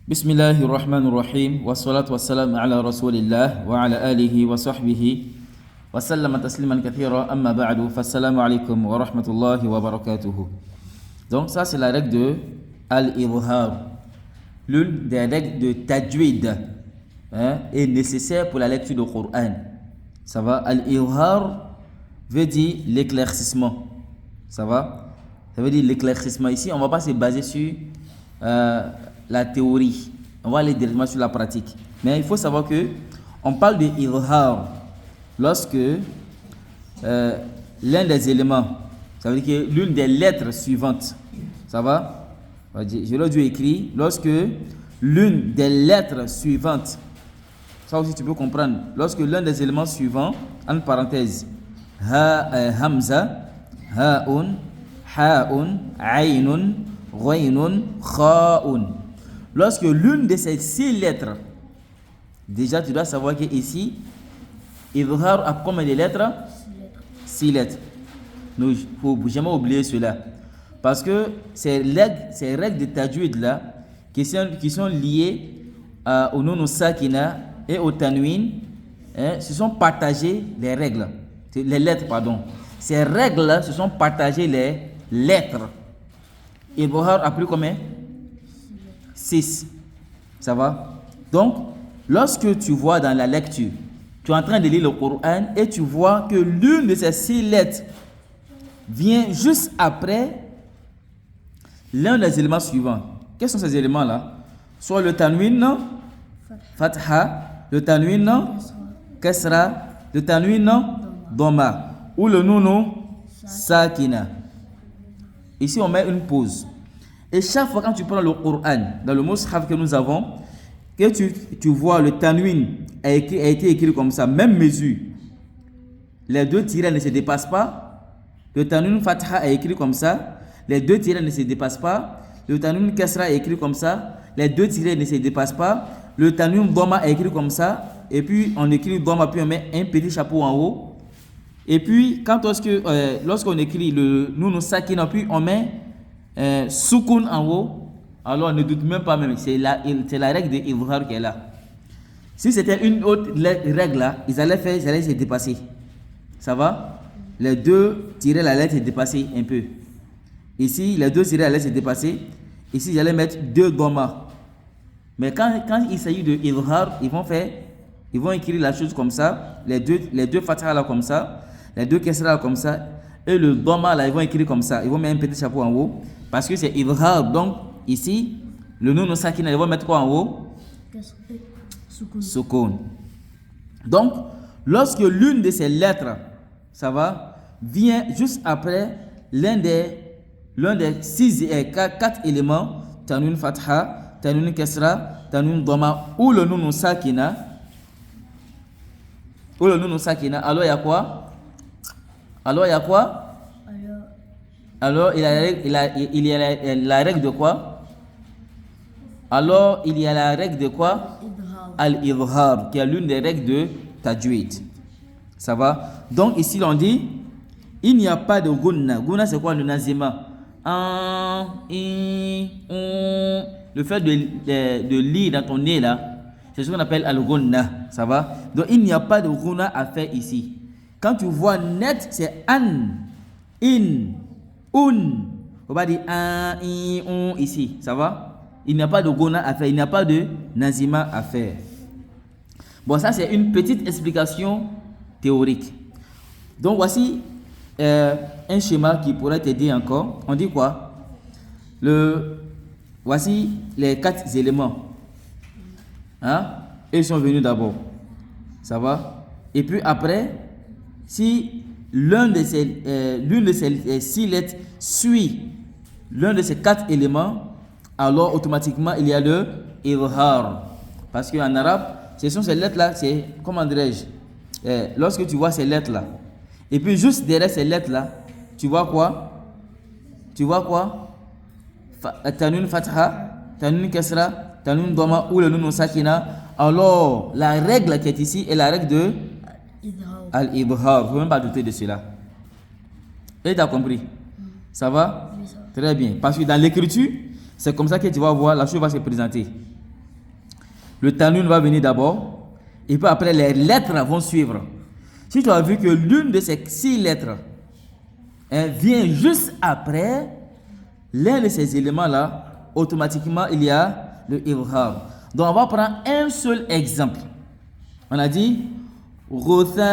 Bismillahir Rahmanir Rahim wa salatu wa salam ala Rasulillah wa ala alihi wa sahbihi wa sallama tasliman kathira amma ba'du fassalamu alaykum wa rahmatullahi wa barakatuhu. Donc ça c'est la règle de Al-Izhar, l'une des règles de Tajwid est nécessaire pour la lecture du Coran. Ça va, Al-Izhar veut dire l'éclaircissement. Ça va, ça veut dire l'éclaircissement. Ici on va pas se baser sur la théorie, on va aller directement sur la pratique. Mais il faut savoir que on parle de izhar lorsque l'un des éléments, ça veut dire que l'une des lettres suivantes, ça va, je l'ai dû écrire, lorsque l'une des lettres suivantes, ça aussi tu peux comprendre, lorsque l'un des éléments suivants, en parenthèse, hamza, ha'un, ha'un, aynun, ghaynun, kha'un. Lorsque l'une de ces 6 lettres, déjà tu dois savoir que ici, Izhar a combien de lettres? 6 lettres. Donc il ne faut jamais oublier cela. Parce que ces règles de tajwid là, qui sont liées au nun sakina et au tanwin, se sont partagées les règles, les lettres pardon. Ces règles là se sont partagées les lettres. Izhar a pris combien? 6. Ça va? Donc, lorsque tu vois dans la lecture, tu es en train de lire le Coran et tu vois que l'une de ces 6 lettres vient juste après l'un des éléments suivants. Quels sont ces éléments-là? Soit le tanwin, fatha, le tanwin, kasra, le tanwin, dhamma, ou le nun, sakina. Ici, on met une pause. Et chaque fois quand tu prends le Coran, dans le mushaf que nous avons, que tu vois le tanwin a été écrit comme ça, même mesure, les 2 tirets ne se dépassent pas. Le tanwin fatha est écrit comme ça, les 2 tirets ne se dépassent pas. Le tanwin kasra est écrit comme ça, les 2 tirets ne se dépassent pas. Le tanwin dhamma est écrit comme ça, et puis on écrit dhamma, puis on met un petit chapeau en haut. Et puis lorsqu'on écrit le nun sakina, puis on met soukoun en haut, alors ne doute même pas, même c'est la règle de Izhar qui est là. Si c'était une autre règle là, ils allaient se dépasser. Ça va? Les 2 tirés allaient se dépasser un peu. Ici, les 2 tirés allaient se dépasser. Ici, j'allais mettre 2 dhamma. Mais quand il s'agit de Izhar, ils vont écrire la chose comme ça, les deux fatha là comme ça, les 2 kasra là comme ça, et le dhamma là, ils vont écrire comme ça. Ils vont mettre un petit chapeau en haut, parce que c'est Izhar. Donc, ici, le nun sakina, ils vont mettre quoi en haut? Sukun. Donc, lorsque l'une de ces lettres, ça va, vient juste après l'un des 4 éléments, tanwin fatha, tanwin kasra, tanwin dhamma, ou le nun sakina, alors il y a quoi? Alors il y a la règle de quoi? Alors il y a la règle de quoi? Al-Izhar, qui est l'une des règles de Tajwid. Ça va? Donc ici on dit, il n'y a pas de gunna. Gunna c'est quoi le nazima? Le fait de lire dans ton nez là, c'est ce qu'on appelle al-gunna. Ça va? Donc il n'y a pas de gunna à faire ici. Quand tu vois net, c'est an, in, un. On va dire an, in, on ici. Ça va? Il n'y a pas de gona à faire, il n'y a pas de nazima à faire. Bon, ça c'est une petite explication théorique. Donc voici un schéma qui pourrait t'aider encore. On dit quoi? Voici les 4 éléments. Ils sont venus d'abord. Ça va? Et puis après, si l'une de ces 6 lettres suit l'un de ces 4 éléments, alors automatiquement il y a le Izhar. Parce qu'en arabe, ce sont ces lettres-là, c'est, comment dirais-je, lorsque tu vois ces lettres-là, et puis juste derrière ces lettres-là, tu vois quoi? Tanwin fatha, tanwin kasra, tanwin dhamma ou le nun sakina. Alors la règle qui est ici est la règle de Al-Izhar. Il ne faut même pas douter de cela. Et tu as compris? Ça va? Oui, ça va. Très bien. Parce que dans l'écriture, c'est comme ça que tu vas voir, la chose va se présenter. le tanwin va venir d'abord, et puis après les lettres vont suivre. Si tu as vu que l'une de ces 6 lettres vient juste après l'un de ces éléments-là, automatiquement il y a le ibhar. Donc on va prendre un seul exemple. On a dit Ghutha'an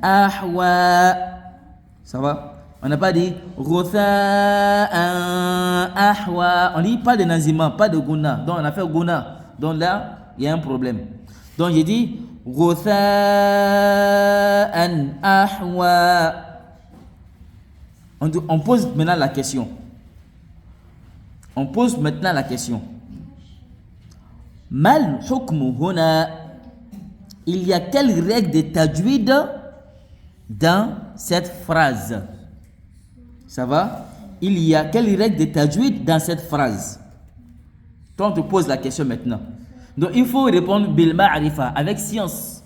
ahwa. Ça va? On n'a pas dit Ghutha'an ahwa. On dit pas de nazima, pas de guna. Donc on a fait guna. Donc là, il y a un problème. Donc j'ai dit Ghutha'an ahwa. On pose maintenant la question. Mal hukmu huna. Il y a quelle règle de tajwid dans cette phrase? Ça va? Il y a quelle règle de tajwid dans cette phrase? Toi, on te pose la question maintenant. Donc, il faut répondre bil ma'rifa, avec science.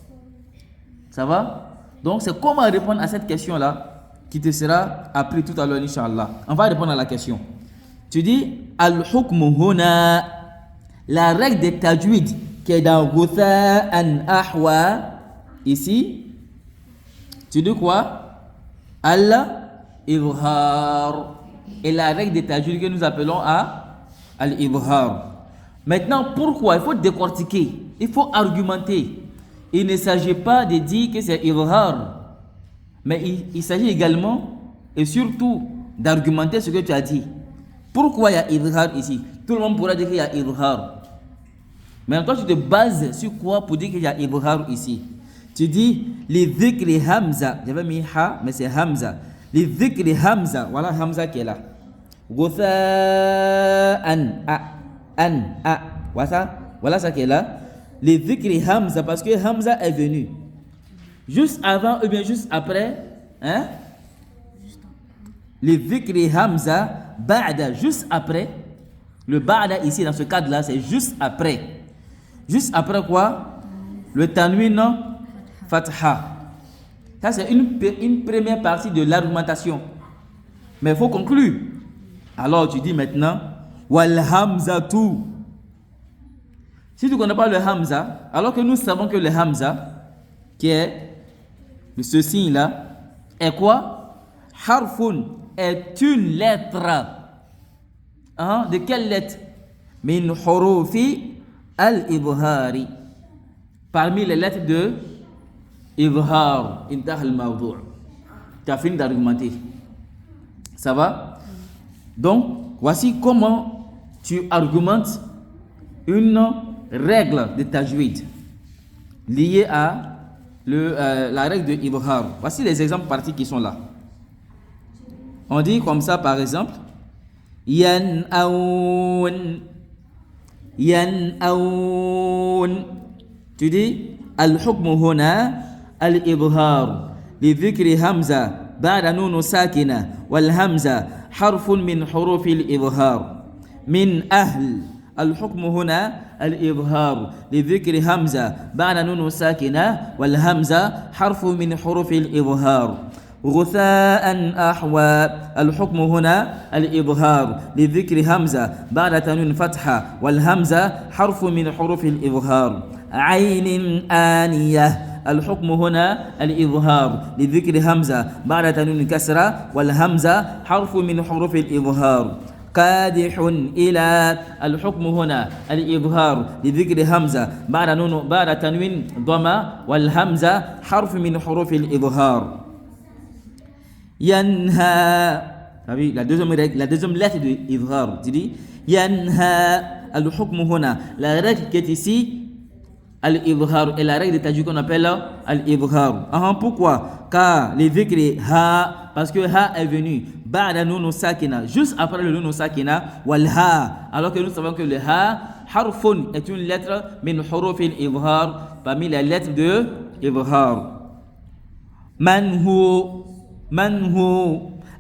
Ça va? Donc, c'est comment répondre à cette question-là qui te sera appris tout à l'heure, Inch'Allah. On va répondre à la question. Tu dis al-hukmu huna, la règle de tajwid qui est dans Ghutha'an ahwa, ici, tu dis quoi? Al-ibhar. Et la règle de tajwid que nous appelons al-ibhar. Maintenant, pourquoi? Il faut décortiquer, il faut argumenter. Il ne s'agit pas de dire que c'est ibhar, mais il s'agit également et surtout d'argumenter ce que tu as dit. Pourquoi il y a ibhar ici? Tout le monde pourra dire qu'il y a ibhar. Mais toi, tu te bases sur quoi pour dire qu'il y a ibhar ici? Tu dis les dhikri hamza. J'avais mis ha, mais c'est hamza. Les dhikri hamza. Voilà hamza qui est là. Voilà ça qui est là. Les dhikri hamza, parce que hamza est venu juste avant ou bien juste après, hein? Les dhikri hamza ba'da, juste après. Le ba'da ici dans ce cadre là, c'est juste après. Juste après quoi? Le tanwin fatha. Ça c'est une première partie de l'argumentation. Mais il faut conclure. Alors tu dis maintenant wal hamzatu. Si tu ne connais pas le hamza, alors que nous savons que le hamza, qui est ce signe là, est quoi? Harfun, est une lettre. Hein? De quelle lettre? Min hurufi al-ibhari. Parmi les lettres de ibhar, intah al-mawdu'. Tu as fini d'argumenter. Ça va? Donc, voici comment tu argumentes une règle de tajwid liée à la règle de ibhar. Voici les exemples partis qui sont là. On dit comme ça par exemple yan'aun. Tu dis al-hukmu huna al-ibhar li dhikri hamza ba'da nun sakina wal hamza harfun min hurufi al-ibhar min ahl. الحكم هنا الإظهار لذكر همزة بعد نون ساكنة والهمزة حرف من حروف الإظهار. غثاء أحوى الحكم هنا الإظهار لذكر همزة بعد تنوين فتحة والهمزة حرف من حروف الإظهار. عين آنية الحكم هنا الإظهار لذكر همزة بعد تنوين كسرة والهمزة حرف من حروف الإظهار. قادح إلى الحكم هنا الإظهار لذكر همزة بعد تنوين ضمة والهمزة حرف من حروف الإظهار. ينهى la deuxième lettre de إظهار. Tu dis ينهى الحكم هنا. La règle qui est ici al-ibhar est la règle de tajwid qu'on appelle al-ibhar. Pourquoi? Car les dhikri ha, parce que ha est venu ba'da nun sakina, juste après le nun sakina, wal ha, alors que nous savons que le ha harfun est une lettre min huruf al-ibhar, parmi les lettres de ibhar. Manhu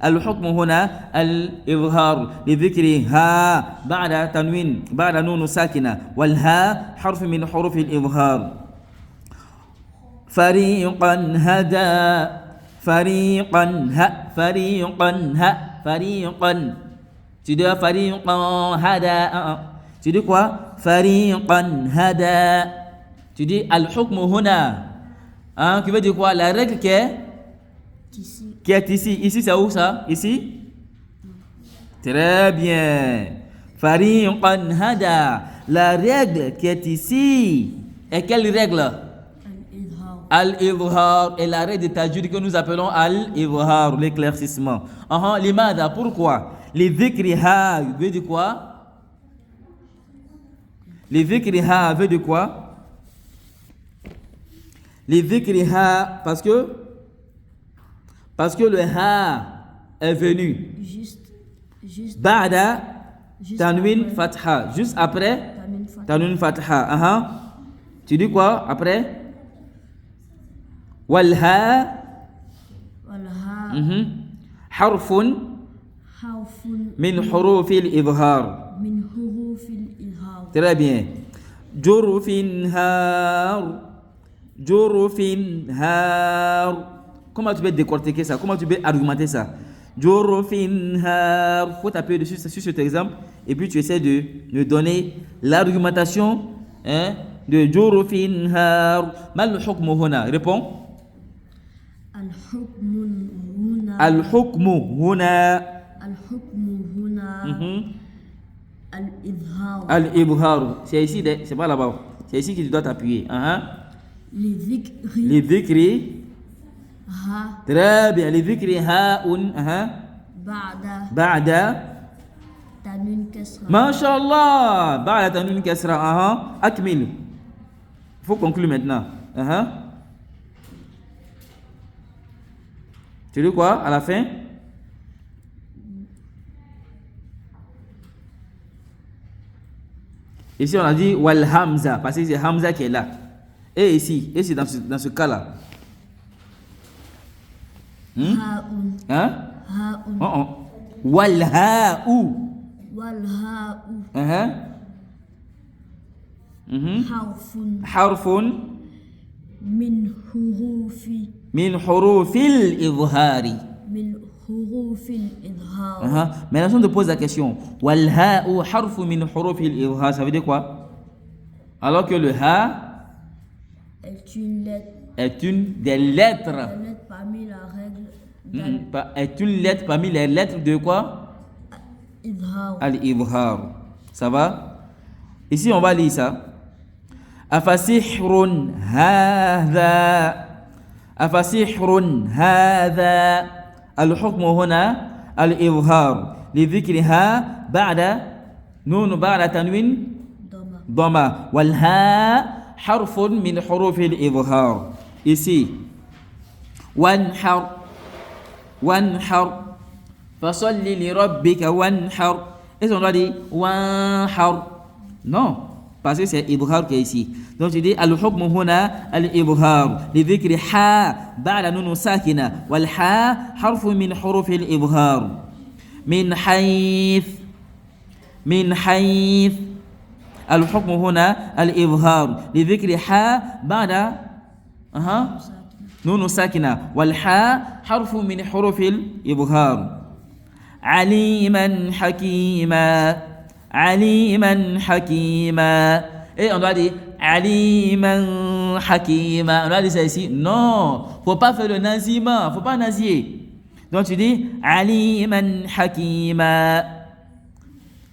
الحكم هنا الإظهار لذكر ها بعد تنوين بعد نون ساكنة والها حرف من حروف الإظهار. فريقا هدى فريقا tu dis فريقا هدى. Tu dis quoi? Fariqan hada. Tu dis al-hukmu huna. Hein, qui veut dire quoi? La règle qui est ici. Qui est ici. Ici, c'est où ça? Ici? Très bien. Fariqan hada. La règle qui est ici est quelle règle? Al-idhar. Al-idhar. Et la règle de tajwid que nous appelons al-idhar, l'éclaircissement. Limada, pourquoi? Les dhikriha veut dire quoi? Les dhikriha veut dire quoi? Les dhikriha, parce que le ha est venu. Juste. Ba'da Juste tanwin après. fatha. Juste après Tanwin fatha. tanwin fatha. Tu dis quoi après? Walha. Walha. Harfun Harfun. min hurufil idhar. Min hurufil idhar. Très bien. Jurufin har. Jurufin har. Comment tu peux décortiquer ça? Comment tu peux argumenter ça? Jurufin har. Faut taper dessus sur cet exemple et puis tu essaies de donner l'argumentation de Jurufin har. Mal hukmu huna. Réponds. Al-hukmu huna. Al-hukmu huna. Al-hukmu huna. Al-idhar. Al-ibhar. C'est ici, c'est pas là-bas. C'est ici que tu dois t'appuyer. Les dhikri. Les dhikri. Ha. Très bien. Les dhikri ha'un. Ba'da. Tanwin kasra. Masha'Allah. Ba'da tanwin kasra. Akmil. Il faut conclure maintenant. Tu dis quoi à la fin? Ici, on a dit wal hamza, parce que c'est hamza qui est là. Et ici, dans ce cas-là. Ha'un. Ha'un. Wal ha'u. Wal ha'u. Harfun. Harfun Min hurufi. min hurufil idhari. Min hurufil idhar. Maintenant, si on te pose la question, wal ha'u harfu min hurufil idhar, ça veut dire quoi? Alors que le ha Est une lettre. est une des lettres. La lettre parmi la règle Est une lettre parmi les lettres de quoi? d'idhar. Al-idhar. Ça va? Ici, on va lire ça. Afasihrun hadha. Afasihrun hadha. Al-hukmu huna al-idhar. لذكرها بعد نون بعد تنوين ضمة والهاء حرف من حروف الإظهار. Ici وانحر وانحر فصل لربك وانحر. Est-ce qu'on doit dire وانحر? Non, parce que c'est إظهار qui est ici. Donc tu dis الحكم هنا الإظهار لذكر حاء بعد نون ساكنة والحاء حرف من حروف الإظهار. من حيث الحكم هنا الإظهار لذكر حاء بعد نون ساكنة والحاء حرف من حروف الإظهار. عليما حكيما عليما حكيما. Et on doit dire aliman hakima. On doit dire ça ici. Non, faut pas faire le naziment, faut pas nazier. Donc tu dis aliman hakima.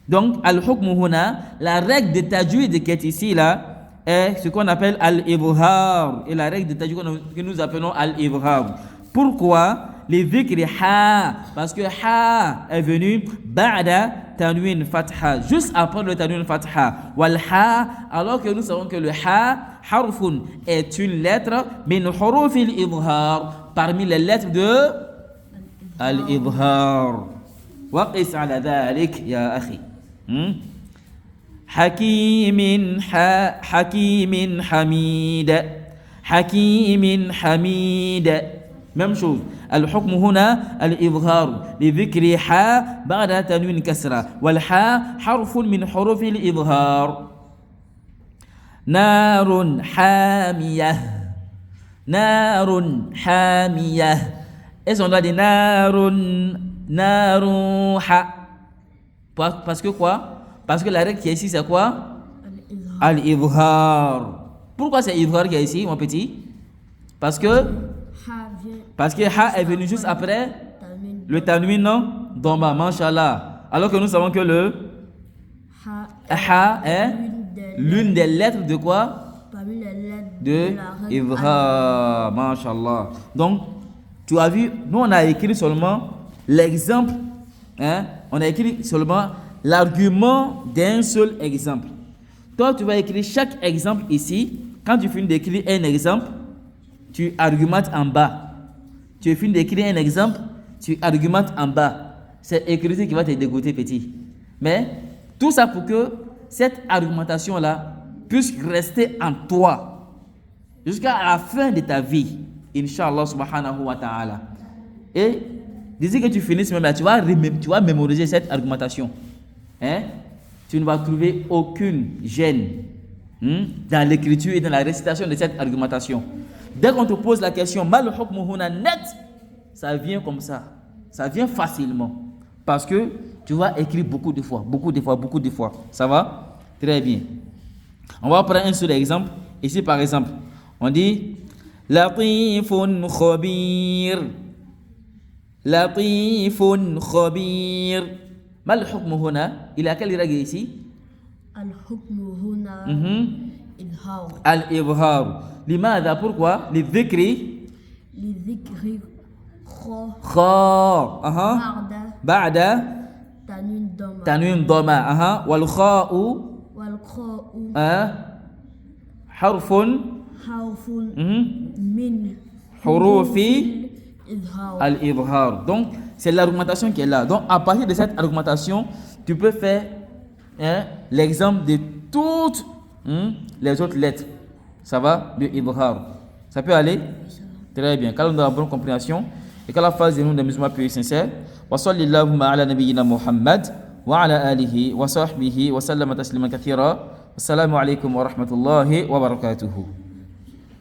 Donc al-hukmu huna, la règle de tajwid qui est ici là est ce qu'on appelle al-ibhar. Et la règle de tajwid que nous appelons al-ibhar. Pourquoi? Les dhikri ha, parce que ha est venu ba'da tanwin fatha, juste après le tanwin fatha. Wal ha, alors que nous savons que le ha harfun est une lettre min hurufil idhar, parmi les lettres de al-idhar. Waqis ala dhalik ya akhi. Hakimin hamid. Hakimin hamid. Même chose. الحكم هنا الإظهار لذكر حاء بعد تنوين كسرة والحاء حرف من حروف الإظهار. نار حامية نار حامية. Est-ce qu'on doit dire نار حا? Parce que quoi? Parce que la règle qui est ici, c'est quoi? Al-Izhar. Al-Ibhar. Pourquoi c'est Ibhar qui est ici, mon petit? Parce que Ha est venu juste après le Tanwin, non? Doma, Mashallah. Alors que nous savons que le Ha est l'une des lettres de quoi? Parmi les lettres De la règle Ibhar, Mashallah. Donc, tu as vu, nous on a écrit seulement l'exemple, hein? On a écrit seulement l'argument d'un seul exemple. Toi, tu vas écrire chaque exemple ici. Quand tu finis d'écrire un exemple, tu argumentes en bas. Tu finis d'écrire un exemple, tu argumentes en bas. C'est l'écriture qui va te dégoûter, petit. Mais tout ça pour que cette argumentation-là puisse rester en toi jusqu'à la fin de ta vie. Inch'Allah subhanahu wa ta'ala. Et d'ici que tu finisses même là, tu vas mémoriser cette argumentation. Hein? Tu ne vas trouver aucune gêne dans l'écriture et dans la récitation de cette argumentation. Dès qu'on te pose la question, mal hukmu huna net, ça vient comme ça. Ça vient facilement. Parce que tu vas écrire beaucoup de fois. Ça va? Très bien. On va prendre un seul exemple. Ici, par exemple, on dit Latifun khabir. Latifun khabir. Mal hukmu huna. Il a quelle règle ici? Al-Hukmu huna Izhar. Al-Ibhar. Limada, pourquoi? Lidhikri. Lidhikri Kha. Ba'da. Tanwin doma. Wal kha'u. Harfun. Min Hurufi al-Ibhar. Donc, c'est l'argumentation qui est là. Donc, à partir de cette argumentation, tu peux faire l'exemple de toutes les autres lettres. Ça va? De Ibhar. Ça peut aller? Très bien. Quand on a la bonne compréhension et quand la phase de nous des musulmans purs et sincères, wa sallallahu ala nabiyyina Muhammad wa ala alihi wa sahbihi wa sallama tasliman kathira. Assalamu alaikum wa rahmatullahi wa barakatuhu.